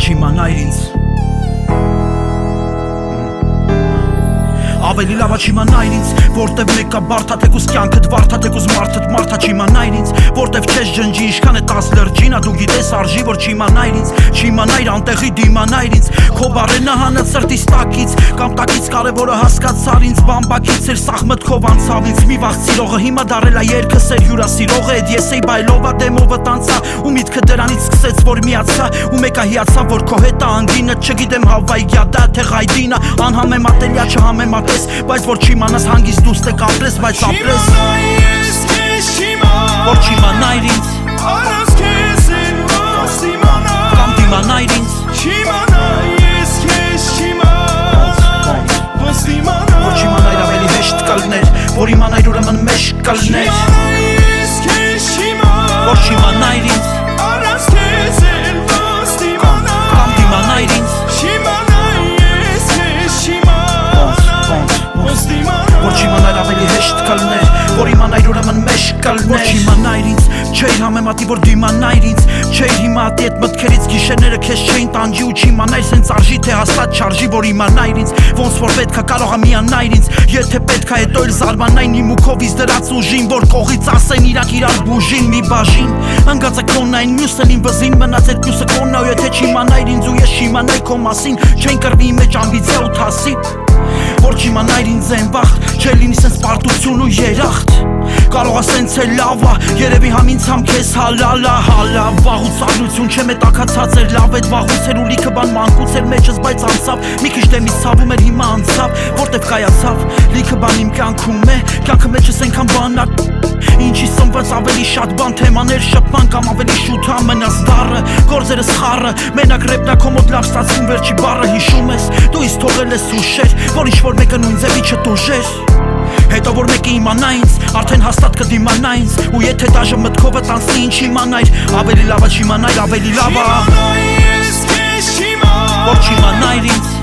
չիմանայր ինձ Ավելի լավա չիմանայր ինձ Որտև մեկա բարդա թեկուզ կյանքդ վարդա թեկուզ մարդդ մարդա չիմանայր ինձ Որտև չես ջնջի ինչքան է 10 լրջինա Դու գիտես արժի որ չիմանայր ինձ Չիմանայր անտեղի դիմանայր ինձ Քո բարենա հանած սրտիս տակից Կամ տակից կարևորը հասկացար ինձ Բամբակից էր սաղ մտքով անցավ ինձ Մի վաղ սիրողը հիմա դարել ա երկս էր հյուրասիրողը Էդ ես էի բայլովա դեմովը տանցա Ու միտքը դրանից սկսեց որ միացա Ու մեկա հիացավ որ քո հետ ա անգինը Չգիտեմ հավայգյա դա թե ղայդինա Անհամեմատելյա չհամեմատես Բայց որ չիմանաս հանգիստ դուստ է կապրես Բայց ապրես Որ չիմանայր ինձ Առանց քեզ էլ ոնց իմանա Կամ դիմանայր ինձ Չիմանայ ես քեզ ոնց իմանա Որ չիմանայր ավելի հեշտ կլներ Որ իմանայր ուրեմն մեջ կլներ ես քեզ Որ չիմանայր ինձ Առանց քեզ էլ ոնց իմանա Կամ դիմանայր ինձ Չիմանայ ես քեզ Որ չիմանայր ավելի հեշտ կլներ Որ իմանայր ուրեմն մեջ կլներ Որ չիմանայր ինձ Չէր համեմատի որ դիմանայր ինձ Չէր հիմա ատի էտ մտքերից գիշերները քեզ չէին տանջի Ու չիմանայր սենց արժի թե հաստատ չարժի Որ իմանայր ինձ Ոնց որ պետքա կարող ա միանայր ինձ Եթե պետքա հետո էլ զարմանային իմ ու քովից դրած ուժին Որ կողից ասեն իրանք իրար բուժին մի բաժին Հանգած է կոնային մյուսն էլ իմ վզին Մնաց էտ մյուսը կոնա ու եթե չիմանայր ինձ Ու ես չիմանայ քո մասին Չեն կրվի մեջ ամբիցիա ու թասի Որ չիմանայր ինձ են վաղթ Չէ լինի սենց պարտություն ու երախտ Կարող ա սենց է լավա Երևի համինց համ քեզ հալալա Հալա վաղուց ալություն չէ մետակացած էր Լավ էդ վաղուց էր ու լիքը բան մանկուց էր մեջս բայց անցավ Մի քիչ դեմից ցավում էր հիմա անցավ Որտև կայացավ Լիքը բան իմ կյանքում է Կյանքը մեջս ենքան բանակ Ինչի սնված ավելի շատ բան թեմաներ շփման Կամ ավելի շուտ ամենաս դառը Գործերը սխառը Մենակ ռեպնա կոմոդ լավ ստացվում վերջի բառը Հիշում ես Դու ինձ թողել ես ուշեր Որ ինչ-որ մեկը նույն ձևի չտուժեր Հետո որ մեկը իմանա ինձ Արդեն հաստատ կդիմանա ինձ Ու եթե դաժը մտքովը տանցնի ինչ իմանայր Ավելի լավա չիմանայր ավելի լավա Չիմանայ ես քեզ Որ չիմանայր ինձ